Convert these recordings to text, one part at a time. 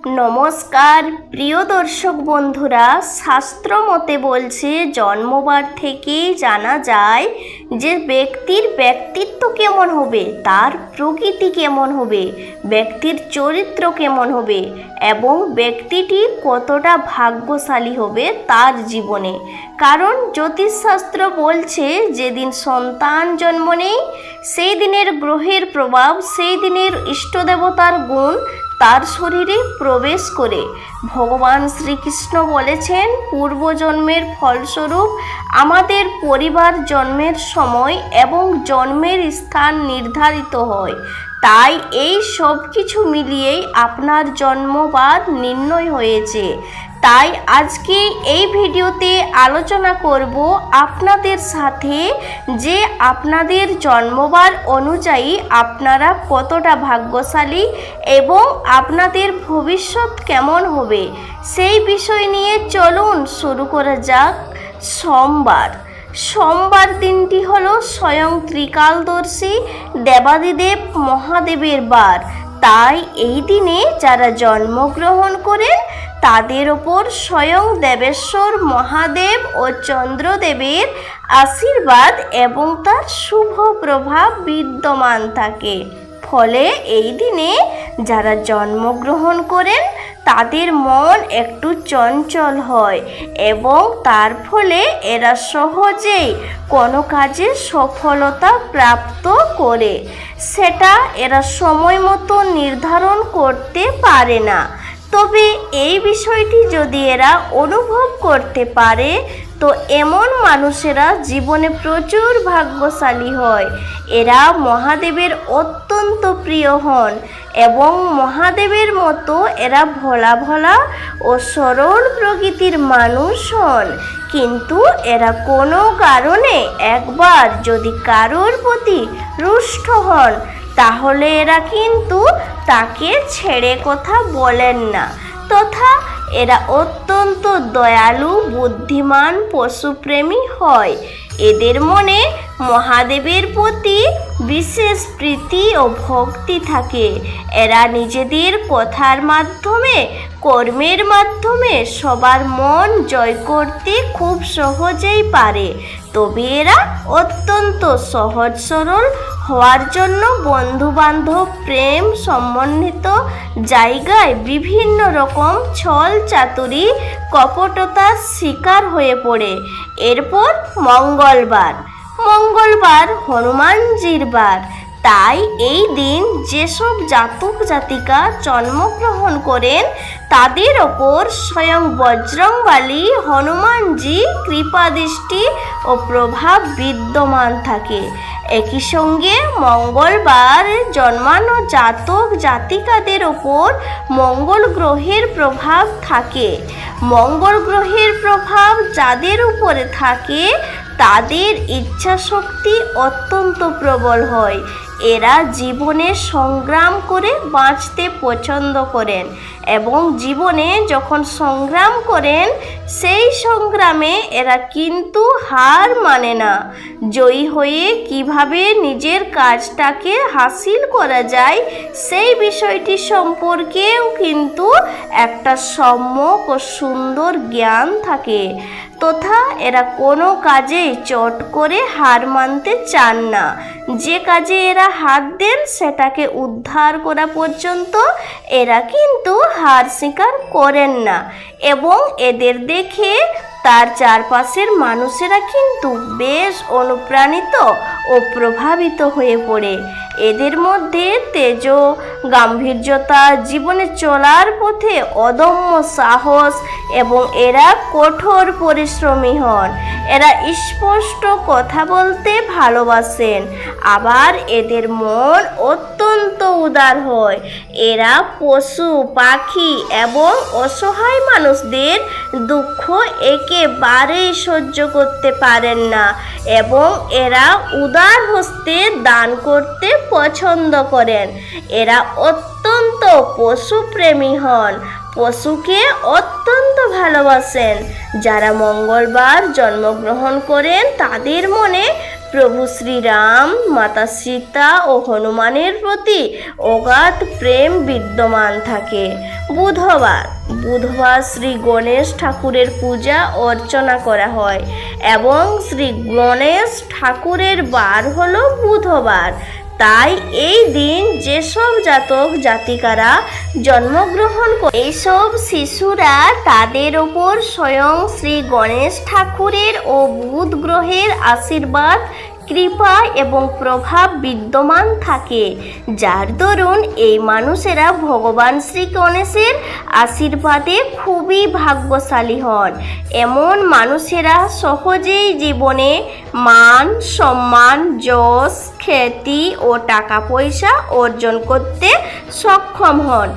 নমস্কার প্রিয় দর্শক বন্ধুরা, শাস্ত্র মতে বলছে জন্মবার থেকেই জানা যায় যে ব্যক্তির ব্যক্তিত্ব কেমন হবে, তার প্রকৃতি কেমন হবে, ব্যক্তির চরিত্র কেমন হবে এবং ব্যক্তিটি কতটা ভাগ্যশালী হবে তার জীবনে। কারণ জ্যোতিষশাস্ত্র বলছে যেদিন সন্তান জন্ম নেয় সেই দিনের গ্রহের প্রভাব, সেই দিনের ইষ্টদেবতার গুণ তার শরীরে প্রবেশ করে। ভগবান শ্রীকৃষ্ণ বলেছেন পূর্বজন্মের ফলস্বরূপ আমাদের পরিবার জন্মের সময় এবং জন্মের স্থান নির্ধারিত হয়। তাই এই সব কিছু মিলিয়েই আপনার জন্মবার নির্ণয় হয়েছে। তাই আজকে এই ভিডিওতে আলোচনা করব আপনাদের সাথে যে আপনাদের জন্মবার অনুযায়ী আপনারা কতটা ভাগ্যশালী এবং আপনাদের ভবিষ্যৎ কেমন হবে সেই বিষয় নিয়ে। চলুন শুরু করা যাক। সোমবার দিনটি হলো স্বয়ং ত্রিকালদর্শী দেবাদিদেব মহাদেবের বার। তাই এই দিনে যারা জন্মগ্রহণ করেন তাদের ওপর স্বয়ং দেবেশ্বর মহাদেব ও চন্দ্রদেবের আশীর্বাদ এবং তার শুভ প্রভাব বিদ্যমান থাকে। ফলে এই দিনে যারা জন্মগ্রহণ করেন তাদের মন একটু চঞ্চল হয় এবং তার ফলে এরা সহজেই কোনো কাজে সফলতা প্রাপ্ত করে, সেটা এরা সময় মতো নির্ধারণ করতে পারে না। তবে এই বিষয়টি যদি এরা অনুভব করতে পারে তো এমন মানুষেরা জীবনে প্রচুর ভাগ্যশালী হয়। এরা মহাদেবের অত্যন্ত প্রিয় হন এবং মহাদেবের মতো এরা ভোলা ও সরল প্রকৃতির মানুষ হন। কিন্তু এরা কোনো কারণে একবার যদি কারোর প্রতি রুষ্ট হন তাহলে এরা কিন্তু তাকে ছেড়ে কথা বলেন না। তথা এরা অত্যন্ত দয়ালু, বুদ্ধিমান, পশুপ্রেমী হয়। এদের মনে মহাদেবের প্রতি বিশেষ প্রীতি ও ভক্তি থাকে। এরা নিজেদের কথার মাধ্যমে, কর্মের মাধ্যমে সবার মন জয় করতে খুব সহজেই পারে। তবে এরা অত্যন্ত সহজ সরল হওয়ার জন্য বন্ধুবান্ধব, প্রেম সম্বন্ধিত জায়গায় বিভিন্ন রকম ছল চাতুরি, কপটতার শিকার হয়ে পড়ে। এরপর মঙ্গলবার হনুমানজির বার। তাই এই দিন যেসব জাতক জাতিকা জন্মগ্রহণ করেন তাদের ওপর স্বয়ং বজরংবলী হনুমানজি কৃপাদৃষ্টি ও প্রভাব বিদ্যমান থাকে। একই সঙ্গে মঙ্গলবার জন্মানো জাতক জাতিকাদের ওপর মঙ্গল গ্রহের প্রভাব থাকে। মঙ্গল গ্রহের প্রভাব যাদের উপরে থাকে তাদের ইচ্ছা শক্তি অত্যন্ত প্রবল হয়। এরা জীবনে সংগ্রাম করে বাঁচতে পছন্দ করেন এবং জীবনে যখন সংগ্রাম করেন সেই সংগ্রামে এরা কিন্তু হার মানে না। জয়ী হয়ে কিভাবে নিজের কাজটাকে হাসিল করা যায় সেই বিষয়টি সম্পর্কেও কিন্তু একটা সম্যক ও সুন্দর জ্ঞান থাকে। তথা এরা কোনো কাজেই চট করে হার মানতে চান না। যে কাজে এরা হাত দেন সেটাকে উদ্ধার করা পর্যন্ত এরা কিন্তু হার স্বীকার করেন না এবং এদের দেখে তার চারপাশের মানুষেরা কিন্তু বেশ অনুপ্রাণিত ও প্রভাবিত হয়ে পড়ে। এদের মধ্যে তেজ, গাম্ভীর্যতা, জীবনে চলার পথে অদম্য সাহস এবং এরা কঠোর পরিশ্রমী হন। এরা স্পষ্ট কথা বলতে ভালোবাসেন, আবার এদের মন অত্যন্ত উদার হয়। এরা পশু, পাখি এবং অসহায় মানুষদের দুঃখ একেবারেই সহ্য করতে পারেন না এবং এরা উদার হস্তে দান করতে পছন্দ করেন। এরা অত্যন্ত পশুপ্রেমী হন, পশুকে অত্যন্ত ভালোবাসেন। যারা মঙ্গলবার জন্মগ্রহণ করেন তাদের মনে প্রভু শ্রীরাম, মাতা সীতা ও হনুমানের প্রতি অগাধ প্রেম বিদ্যমান থাকে। বুধবার শ্রী গণেশ ঠাকুরের পূজা অর্চনা করা হয় এবং শ্রী গণেশ ঠাকুরের বার হলো বুধবার। তাই এই দিন যেসব জাতক জাতিকারা জন্মগ্রহণ করে এইসব শিশুরা, তাদের ওপর স্বয়ং শ্রী গণেশ ঠাকুরের ও বুধ গ্রহের আশীর্বাদ, কৃপা এবং প্রভাব বিদ্যমান থাকে, যার দরুন এই মানুষেরা ভগবান শ্রী গণেশের আশীর্বাদে খুবই ভাগ্যশালী হন। এমন মানুষেরা সহজেই জীবনে মান, সম্মান, যশ, খ্যাতি ও টাকা পয়সা অর্জন করতে সক্ষম হন।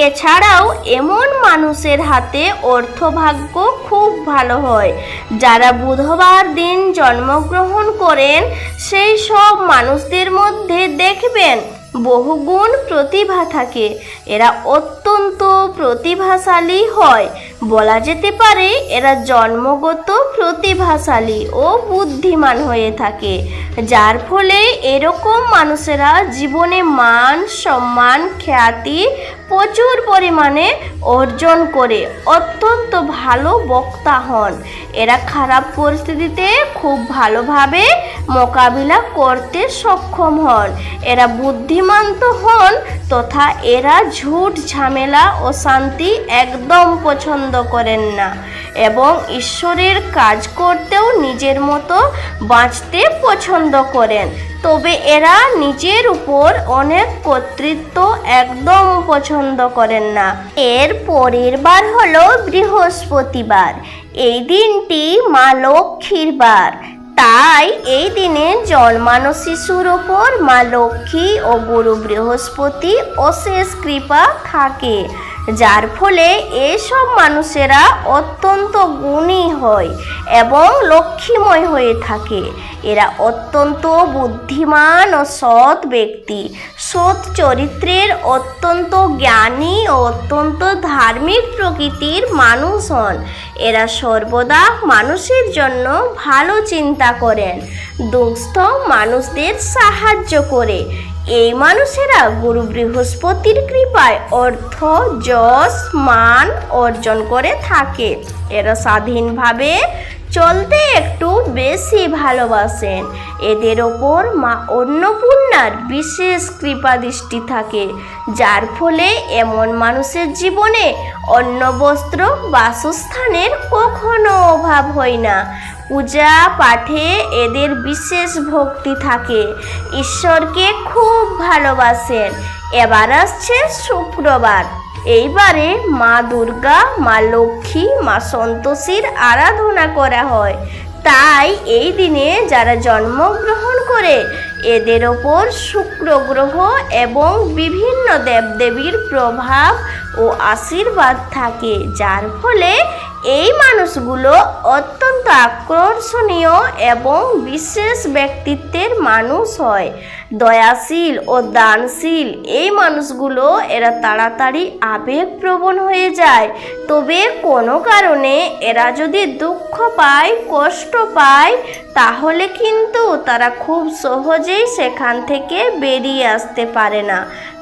এছাড়াও এমন মানুষের হাতে অর্থভাগ্য খুব ভালো হয়। যারা বুধবার দিন জন্মগ্রহণ করেন সেই সব মানুষদের মধ্যে দেখবেন বহুগুণ প্রতিভা থাকে। এরা অত্যন্ত প্রতিভাশালী হয়। বলা যেতে পারে এরা জন্মগত প্রতিভাশালী ও বুদ্ধিমান হয়ে থাকে, যার ফলে এরকম মানুষেরা জীবনে মান, সম্মান, খ্যাতি প্রচুর পরিমাণে অর্জন করে অত্যন্ত ভালো বক্তা হন। এরা খারাপ পরিস্থিতিতে খুব ভালোভাবে মোকাবিলা করতে সক্ষম হন। এরা বুদ্ধিমান তো হন, তথা এরা ঝুট, ঝামেলা ও শান্তি একদম পছন্দ করেন না এবং ঈশ্বরের কাজ করতেও নিজের মতো বাঁচতে পছন্দ করেন। তবে এরা নিজের উপর অনেক কর্তৃত্ব একদম পছন্দ করেন না। এর পরের বার হলো বৃহস্পতিবার। এই দিনটি মা লক্ষ্মীর বার। তাই এই দিনে জন্মানো শিশুর ওপর মা লক্ষ্মী ও গুরু বৃহস্পতি অশেষ কৃপা থাকে, যার ফলে এসব মানুষেরা অত্যন্ত গুণী হয় এবং লক্ষ্মীময় হয়ে থাকে। এরা অত্যন্ত বুদ্ধিমান ও সৎ ব্যক্তি, সৎ চরিত্রের, অত্যন্ত জ্ঞানী ও অত্যন্ত ধার্মিক প্রকৃতির মানুষ হন। এরা সর্বদা মানুষের জন্য ভালো চিন্তা করেন, দুস্থ মানুষদের সাহায্য করে। এই মানুষেরা গুরু বৃহস্পতির কৃপায় অর্থ, যশ, মান অর্জন করে থাকে। এরা স্বাধীনভাবে চলতে একটু বেশি ভালোবাসেন। এদের ওপর মা অন্নপূর্ণার বিশেষ কৃপা দৃষ্টি থাকে, যার ফলে এমন মানুষের জীবনে অন্ন, বস্ত্র, বাসস্থানের কখনো অভাব হয় না। পূজা পাঠে এদের বিশেষ ভক্তি থাকে, ঈশ্বরকে খুব ভালোবাসেন। এবার আসছে শুক্রবার। এইবারে মা দুর্গা, মা লক্ষ্মী, মা সন্তোষীর আরাধনা করা হয়। তাই এই দিনে যারা জন্মগ্রহণ করে এদের ওপর শুক্র গ্রহ এবং বিভিন্ন দেবদেবীর প্রভাব ও আশীর্বাদ থাকে, যার ফলে এই মানুষগুলো অত্যন্ত আকর্ষণীয় এবং বিশেষ ব্যক্তিত্বের মানুষ হয়। দয়াশীল ও দানশীল এই মানুষগুলো এরা তাড়াতাড়ি আবেগপ্রবণ হয়ে যায়। তবে কোনো কারণে এরা যদি দুঃখ পায়, কষ্ট পায়, তাহলে কিন্তু তারা খুব সহজেই সেখান থেকে বেরিয়ে আসতে পারে না,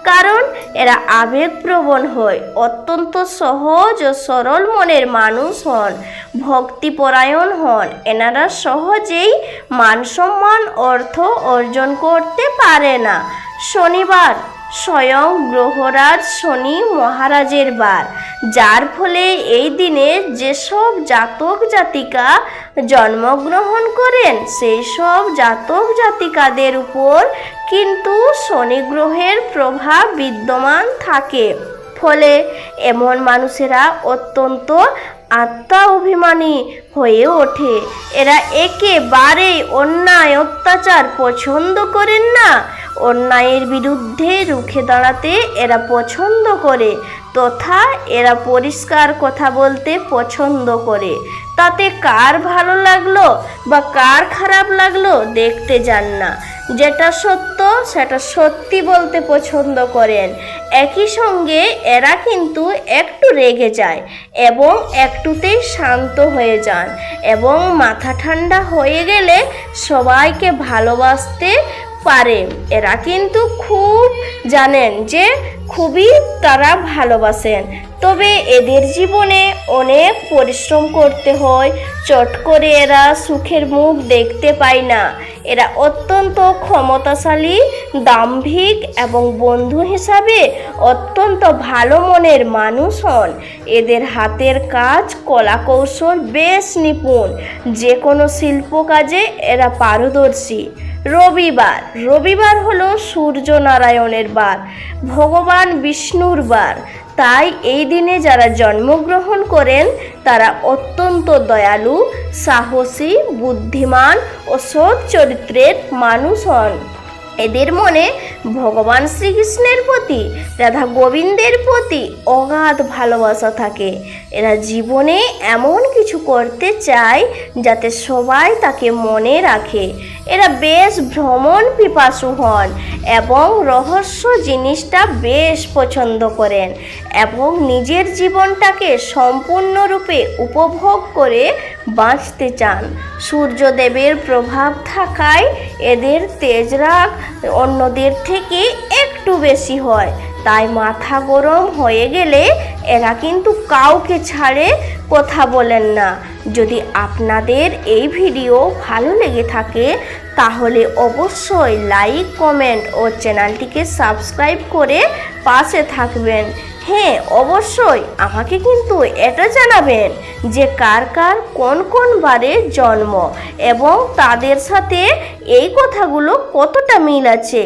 কারণ এরা আবেগপ্রবণ হয়। অত্যন্ত সহজ ও সরল মনের মানুষ হন, ভক্তিপরায়ণ হন। এনারা সহজেই মান, সম্মান, অর্থ অর্জন করতে পারে না। শনিবার স্বয়ং গ্রহরাজ শনি মহারাজের বার, যার ফলে এই দিনে যেসব জাতক জাতিকা জন্মগ্রহণ করেন সেই সব জাতক জাতিকাদের উপর কিন্তু শনি গ্রহের প্রভাব বিদ্যমান থাকে। ফলে এমন মানুষেরা অত্যন্ত আত্মা অভিমানী হয়ে ওঠে। এরা একেবারেই অন্যায়, অত্যাচার পছন্দ করেন না। অন্যায়ের বিরুদ্ধে রুখে দাঁড়াতে এরা পছন্দ করে, তথা এরা পরিষ্কার কথা বলতে পছন্দ করে। তাতে কার ভালো লাগলো বা কার খারাপ লাগলো দেখতে যান না। যেটা সত্য সেটা সত্যি বলতে পছন্দ করেন। একই সঙ্গে এরা কিন্তু একটু রেগে যায় এবং একটুতেই শান্ত হয়ে যান এবং মাথা ঠান্ডা হয়ে গেলে সবাইকে ভালোবাসতে পারে। এরা কিন্তু খুব জানেন যে খুবই তারা ভালোবাসেন, তবে এদের জীবনে অনেক পরিশ্রম করতে হয়। চট করে এরা সুখের মুখ দেখতে পায় না। এরা অত্যন্ত ক্ষমতাশালী, দাম্ভিক এবং বন্ধু হিসাবে অত্যন্ত ভালো মনের মানুষ হন। এদের হাতের কাজ, কলা কৌশল বেশ নিপুণ। যে কোনো শিল্প কাজে এরা পারদর্শী। রবিবার হলো সূর্য নারায়ণের বার, ভগবান বিষ্ণুর বার। তাই এই দিনে যারা জন্মগ্রহণ করেন তারা অত্যন্ত দয়ালু, সাহসী, বুদ্ধিমান ও সৎ চরিত্রের মানুষ হন। এদের মনে ভগবান শ্রীকৃষ্ণের প্রতি, রাধা গোবিন্দের প্রতি অগাধ ভালোবাসা থাকে। এরা জীবনে এমন কিছু করতে চায় যাতে সবাই তাকে মনে রাখে। এরা বেশ ভ্রমণ পিপাসু হন এবং রহস্য জিনিসটা বেশ পছন্দ করেন এবং নিজের জীবনটাকে সম্পূর্ণরূপে উপভোগ করে বাঁচতে চান। সূর্যদেবের প্রভাব থাকায় এদের তেজরাগ অন্যদের থেকে একটু বেশি হয়। তাই মাথা গরম হয়ে গেলে এরা কিন্তু কাউকে ছাড়ে কথা বলেন না। যদি আপনাদের এই ভিডিও ভালো লেগে থাকে তাহলে অবশ্যই লাইক, কমেন্ট ও চ্যানেলটিকে সাবস্ক্রাইব করে পাশে থাকবেন। হ্যাঁ, অবশ্যই আমাকে কিন্তু এটা জানাবেন যে কার কার কোন কোন বারে জন্ম এবং তাদের সাথে এই কথাগুলো কতটা মিল আছে।